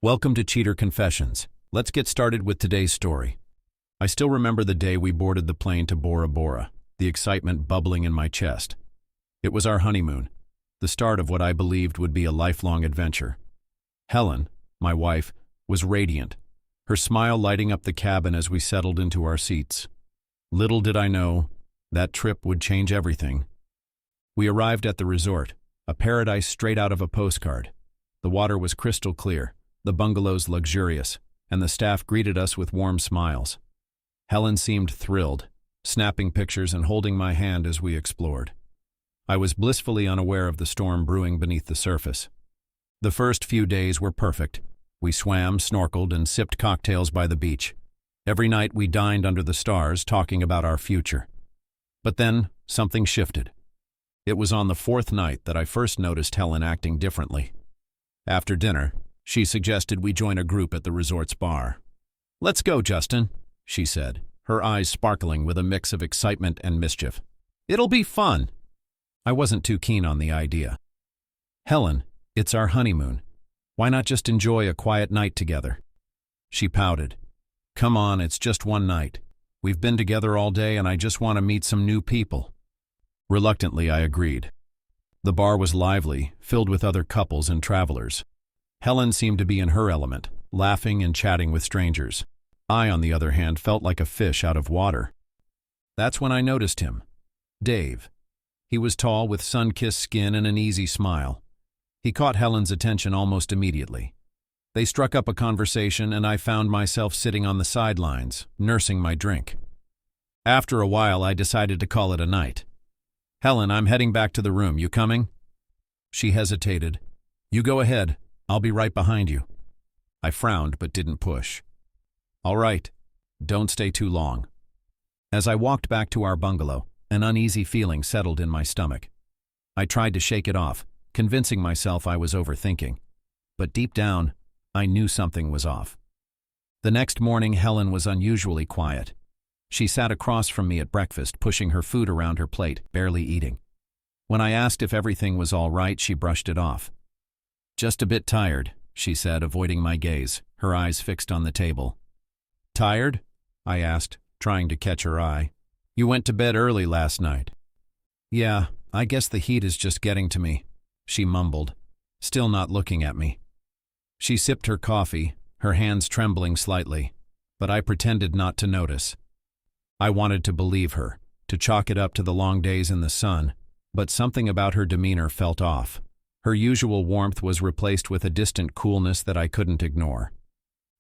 Welcome to Cheater Confessions. Let's get started with today's story. I still remember the day we boarded the plane to Bora Bora, the excitement bubbling in my chest. It was our honeymoon, the start of what I believed would be a lifelong adventure. Helen, my wife, was radiant, her smile lighting up the cabin as we settled into our seats. Little did I know, that trip would change everything. We arrived at the resort, a paradise straight out of a postcard. The water was crystal clear, the bungalows luxurious, and the staff greeted us with warm smiles. Helen seemed thrilled, snapping pictures and holding my hand as we explored. I was blissfully unaware of the storm brewing beneath the surface. The first few days were perfect. We swam, snorkeled, and sipped cocktails by the beach. Every night we dined under the stars, talking about our future. But then, something shifted. It was on the fourth night that I first noticed Helen acting differently. After dinner, she suggested we join a group at the resort's bar. "Let's go, Justin," she said, her eyes sparkling with a mix of excitement and mischief. "It'll be fun." I wasn't too keen on the idea. "Helen, it's our honeymoon. Why not just enjoy a quiet night together?" She pouted. "Come on, it's just one night. We've been together all day and I just want to meet some new people." Reluctantly, I agreed. The bar was lively, filled with other couples and travelers. Helen seemed to be in her element, laughing and chatting with strangers. I, on the other hand, felt like a fish out of water. That's when I noticed him. Dave. He was tall, with sun-kissed skin and an easy smile. He caught Helen's attention almost immediately. They struck up a conversation and I found myself sitting on the sidelines, nursing my drink. After a while, I decided to call it a night. "Helen, I'm heading back to the room. You coming?" She hesitated. "You go ahead. I'll be right behind you." I frowned but didn't push. "All right. Don't stay too long." As I walked back to our bungalow, an uneasy feeling settled in my stomach. I tried to shake it off, convincing myself I was overthinking. But deep down, I knew something was off. The next morning, Helen was unusually quiet. She sat across from me at breakfast, pushing her food around her plate, barely eating. When I asked if everything was all right, she brushed it off. "Just a bit tired," she said, avoiding my gaze, her eyes fixed on the table. "Tired?" I asked, trying to catch her eye. "You went to bed early last night." "Yeah, I guess the heat is just getting to me," she mumbled, still not looking at me. She sipped her coffee, her hands trembling slightly, but I pretended not to notice. I wanted to believe her, to chalk it up to the long days in the sun, but something about her demeanor felt off. Her usual warmth was replaced with a distant coolness that I couldn't ignore.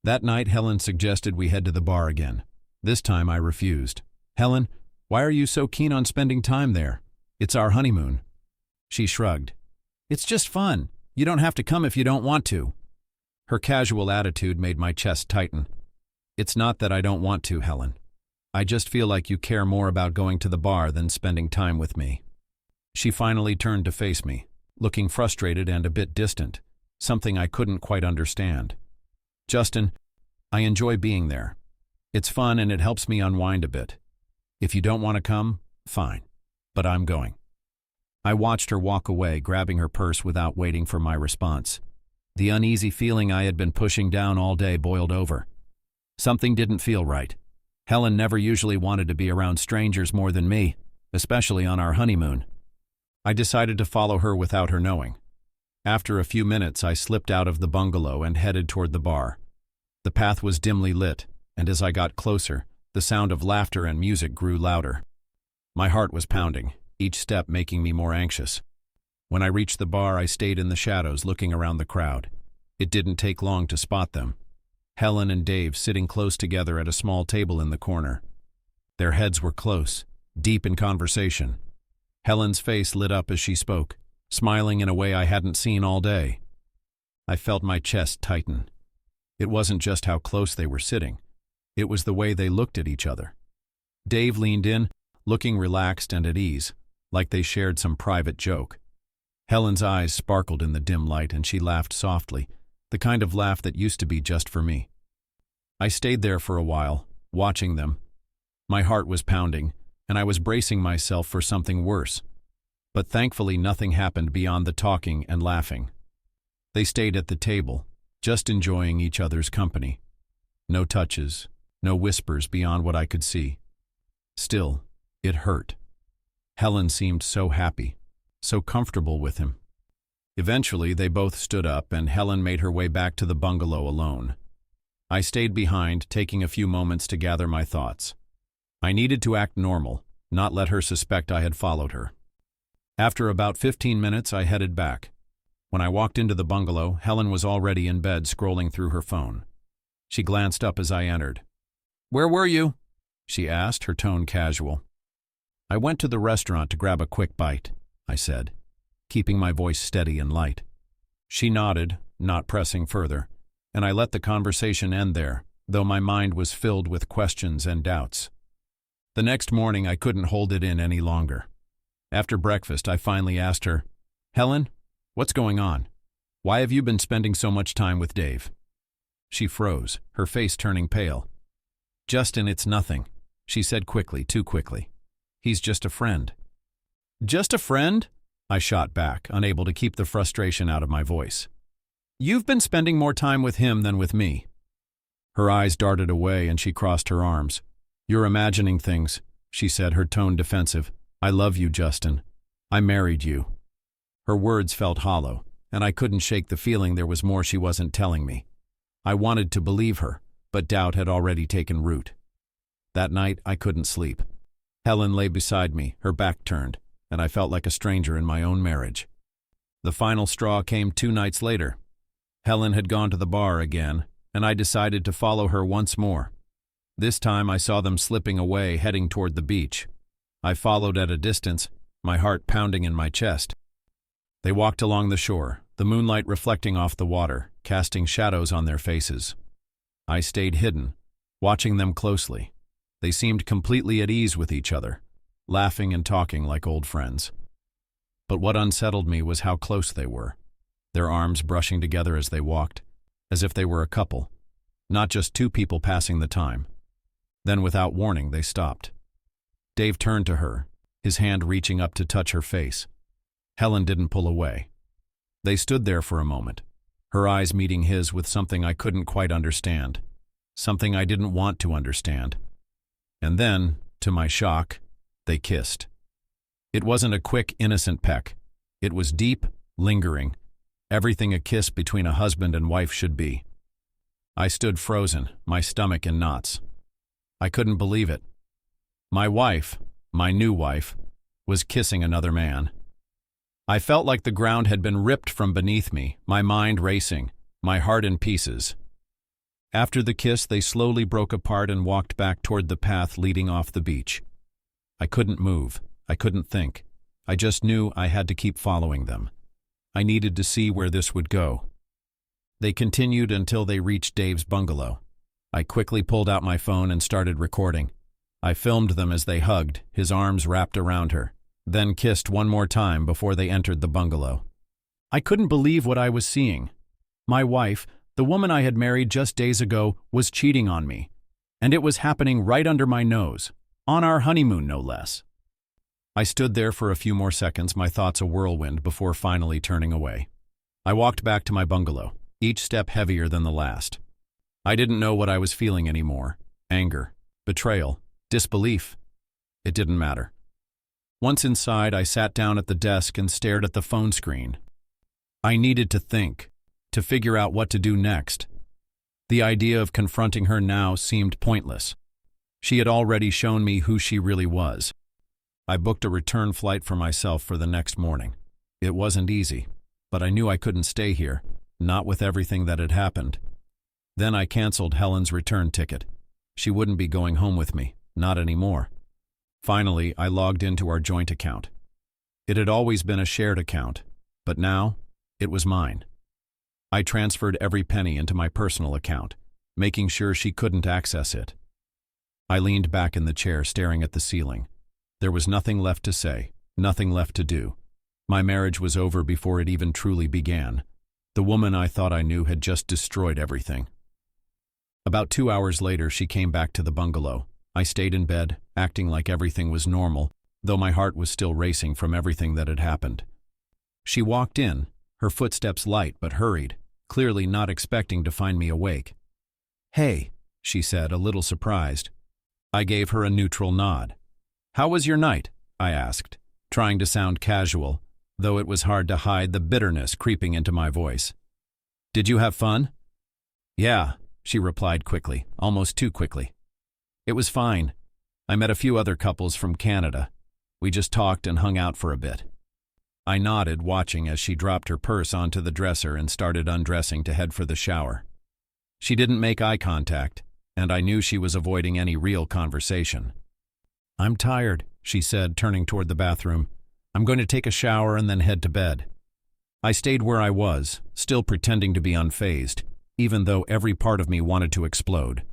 That night, Helen suggested we head to the bar again. This time I refused. "Helen, why are you so keen on spending time there? It's our honeymoon." She shrugged. "It's just fun. You don't have to come if you don't want to." Her casual attitude made my chest tighten. "It's not that I don't want to, Helen. I just feel like you care more about going to the bar than spending time with me." She finally turned to face me, looking frustrated and a bit distant, something I couldn't quite understand. "Justin, I enjoy being there. It's fun and it helps me unwind a bit. If you don't want to come, fine, but I'm going." I watched her walk away, grabbing her purse without waiting for my response. The uneasy feeling I had been pushing down all day boiled over. Something didn't feel right. Helen never usually wanted to be around strangers more than me, especially on our honeymoon. I decided to follow her without her knowing. After a few minutes, I slipped out of the bungalow and headed toward the bar. The path was dimly lit, and as I got closer, the sound of laughter and music grew louder. My heart was pounding, each step making me more anxious. When I reached the bar, I stayed in the shadows, looking around the crowd. It didn't take long to spot them. Helen and Dave sitting close together at a small table in the corner. Their heads were close, deep in conversation. Helen's face lit up as she spoke, smiling in a way I hadn't seen all day. I felt my chest tighten. It wasn't just how close they were sitting. It was the way they looked at each other. Dave leaned in, looking relaxed and at ease, like they shared some private joke. Helen's eyes sparkled in the dim light and she laughed softly, the kind of laugh that used to be just for me. I stayed there for a while, watching them. My heart was pounding, and I was bracing myself for something worse. But thankfully nothing happened beyond the talking and laughing. They stayed at the table, just enjoying each other's company. No touches, no whispers beyond what I could see. Still, it hurt. Helen seemed so happy, so comfortable with him. Eventually, they both stood up and Helen made her way back to the bungalow alone. I stayed behind, taking a few moments to gather my thoughts. I needed to act normal, not let her suspect I had followed her. After about 15 minutes, I headed back. When I walked into the bungalow, Helen was already in bed scrolling through her phone. She glanced up as I entered. "Where were you?" she asked, her tone casual. "I went to the restaurant to grab a quick bite," I said, keeping my voice steady and light. She nodded, not pressing further, and I let the conversation end there, though my mind was filled with questions and doubts. The next morning, I couldn't hold it in any longer. After breakfast, I finally asked her, "Helen, what's going on? Why have you been spending so much time with Dave?" She froze, her face turning pale. "Justin, it's nothing," she said quickly, too quickly. "He's just a friend." "Just a friend?" I shot back, unable to keep the frustration out of my voice. "You've been spending more time with him than with me." Her eyes darted away and she crossed her arms. "You're imagining things," she said, her tone defensive. "I love you, Justin. I married you." Her words felt hollow, and I couldn't shake the feeling there was more she wasn't telling me. I wanted to believe her, but doubt had already taken root. That night, I couldn't sleep. Helen lay beside me, her back turned, and I felt like a stranger in my own marriage. The final straw came 2 nights later. Helen had gone to the bar again, and I decided to follow her once more. This time I saw them slipping away, heading toward the beach. I followed at a distance, my heart pounding in my chest. They walked along the shore, the moonlight reflecting off the water, casting shadows on their faces. I stayed hidden, watching them closely. They seemed completely at ease with each other, laughing and talking like old friends. But what unsettled me was how close they were, their arms brushing together as they walked, as if they were a couple, not just 2 people passing the time. Then, without warning, they stopped. Dave turned to her, his hand reaching up to touch her face. Helen didn't pull away. They stood there for a moment, her eyes meeting his with something I couldn't quite understand, something I didn't want to understand. And then, to my shock, they kissed. It wasn't a quick, innocent peck. It was deep, lingering, everything a kiss between a husband and wife should be. I stood frozen, my stomach in knots. I couldn't believe it. My wife, my new wife, was kissing another man. I felt like the ground had been ripped from beneath me, my mind racing, my heart in pieces. After the kiss, they slowly broke apart and walked back toward the path leading off the beach. I couldn't move. I couldn't think. I just knew I had to keep following them. I needed to see where this would go. They continued until they reached Dave's bungalow. I quickly pulled out my phone and started recording. I filmed them as they hugged, his arms wrapped around her, then kissed one more time before they entered the bungalow. I couldn't believe what I was seeing. My wife, the woman I had married just days ago, was cheating on me. And it was happening right under my nose, on our honeymoon no less. I stood there for a few more seconds, my thoughts a whirlwind, before finally turning away. I walked back to my bungalow, each step heavier than the last. I didn't know what I was feeling anymore. Anger, betrayal, disbelief. It didn't matter. Once inside, I sat down at the desk and stared at the phone screen. I needed to think, to figure out what to do next. The idea of confronting her now seemed pointless. She had already shown me who she really was. I booked a return flight for myself for the next morning. It wasn't easy, but I knew I couldn't stay here, not with everything that had happened. Then I canceled Helen's return ticket. She wouldn't be going home with me, not anymore. Finally, I logged into our joint account. It had always been a shared account, but now it was mine. I transferred every penny into my personal account, making sure she couldn't access it. I leaned back in the chair, staring at the ceiling. There was nothing left to say, nothing left to do. My marriage was over before it even truly began. The woman I thought I knew had just destroyed everything. About 2 hours later, she came back to the bungalow. I stayed in bed, acting like everything was normal, though my heart was still racing from everything that had happened. She walked in, her footsteps light but hurried, clearly not expecting to find me awake. "Hey," she said, a little surprised. I gave her a neutral nod. "How was your night?" I asked, trying to sound casual, though it was hard to hide the bitterness creeping into my voice. "Did you have fun?" "Yeah," she replied quickly, almost too quickly. "It was fine. I met a few other couples from Canada. We just talked and hung out for a bit." I nodded, watching as she dropped her purse onto the dresser and started undressing to head for the shower. She didn't make eye contact, and I knew she was avoiding any real conversation. "I'm tired," she said, turning toward the bathroom. "I'm going to take a shower and then head to bed." I stayed where I was, still pretending to be unfazed, even though every part of me wanted to explode.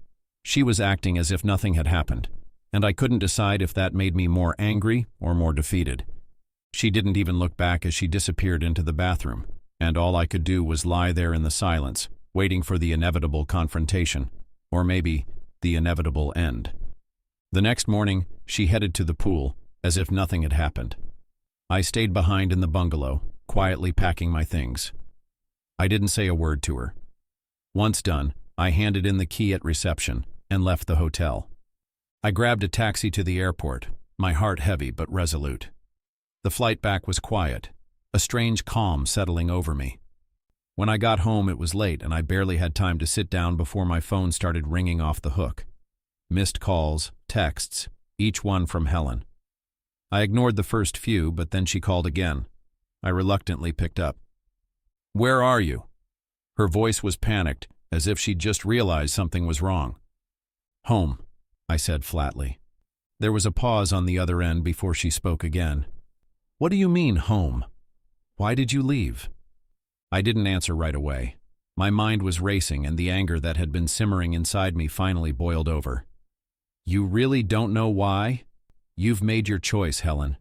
She was acting as if nothing had happened, and I couldn't decide if that made me more angry or more defeated. She didn't even look back as she disappeared into the bathroom, and all I could do was lie there in the silence, waiting for the inevitable confrontation, or maybe the inevitable end. The next morning, she headed to the pool, as if nothing had happened. I stayed behind in the bungalow, quietly packing my things. I didn't say a word to her. Once done, I handed in the key at reception and left the hotel. I grabbed a taxi to the airport, my heart heavy but resolute. The flight back was quiet, a strange calm settling over me. When I got home, it was late and I barely had time to sit down before my phone started ringing off the hook. Missed calls, texts, each one from Helen. I ignored the first few, but then she called again. I reluctantly picked up. "Where are you?" Her voice was panicked, as if she'd just realized something was wrong. "Home," I said flatly. There was a pause on the other end before she spoke again. "What do you mean, home? Why did you leave?" I didn't answer right away. My mind was racing and the anger that had been simmering inside me finally boiled over. "You really don't know why? You've made your choice, Helen."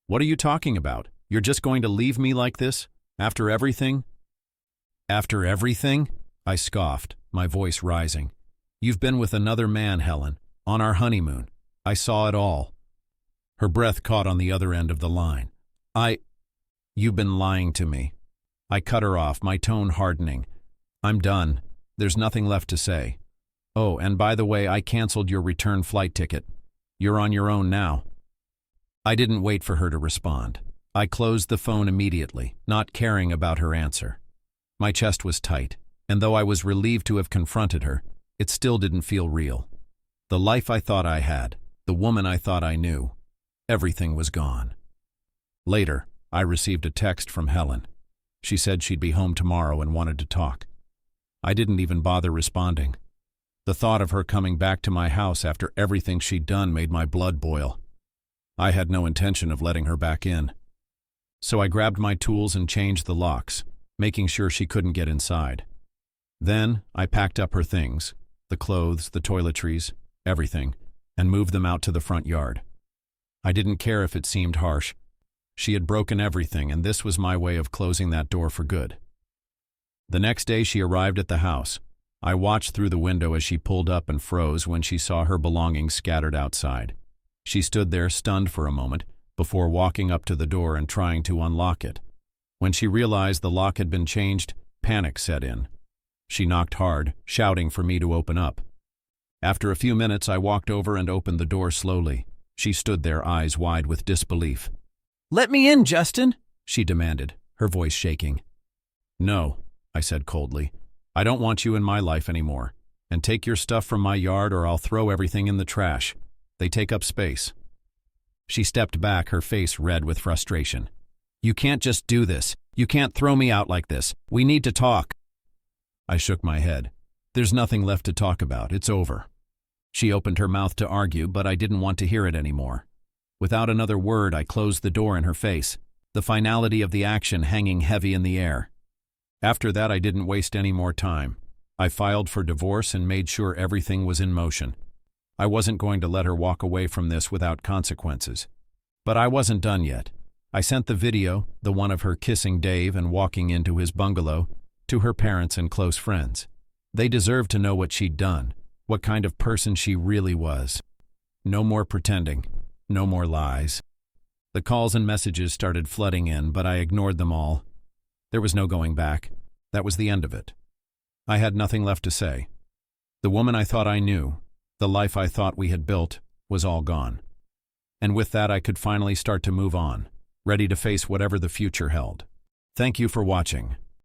"What are you talking about? You're just going to leave me like this? After everything?" "After everything?" I scoffed, my voice rising. "You've been with another man, Helen, on our honeymoon. I saw it all." Her breath caught on the other end of the line. You've been lying to me." I cut her off, my tone hardening. "I'm done. There's nothing left to say. Oh, and by the way, I canceled your return flight ticket. You're on your own now." I didn't wait for her to respond. I closed the phone immediately, not caring about her answer. My chest was tight, and though I was relieved to have confronted her, it still didn't feel real. The life I thought I had, the woman I thought I knew, everything was gone. Later, I received a text from Helen. She said she'd be home tomorrow and wanted to talk. I didn't even bother responding. The thought of her coming back to my house after everything she'd done made my blood boil. I had no intention of letting her back in. So I grabbed my tools and changed the locks, making sure she couldn't get inside. Then I packed up her things, the clothes, the toiletries, everything, and moved them out to the front yard. I didn't care if it seemed harsh. She had broken everything, and this was my way of closing that door for good. The next day she arrived at the house. I watched through the window as she pulled up and froze when she saw her belongings scattered outside. She stood there stunned for a moment before walking up to the door and trying to unlock it. When she realized the lock had been changed, panic set in. She knocked hard, shouting for me to open up. After a few minutes, I walked over and opened the door slowly. She stood there, eyes wide with disbelief. "Let me in, Justin," she demanded, her voice shaking. "No," I said coldly. "I don't want you in my life anymore. And take your stuff from my yard or I'll throw everything in the trash. They take up space." She stepped back, her face red with frustration. "You can't just do this. You can't throw me out like this. We need to talk." I shook my head. "There's nothing left to talk about. It's over." She opened her mouth to argue, but I didn't want to hear it anymore. Without another word, I closed the door in her face, the finality of the action hanging heavy in the air. After that, I didn't waste any more time. I filed for divorce and made sure everything was in motion. I wasn't going to let her walk away from this without consequences. But I wasn't done yet. I sent the video, the one of her kissing Dave and walking into his bungalow, to her parents and close friends. They deserved to know what she'd done, what kind of person she really was. No more pretending. No more lies. The calls and messages started flooding in, but I ignored them all. There was no going back. That was the end of it. I had nothing left to say. The woman I thought I knew, the life I thought we had built, was all gone. And with that I could finally start to move on, ready to face whatever the future held. Thank you for watching.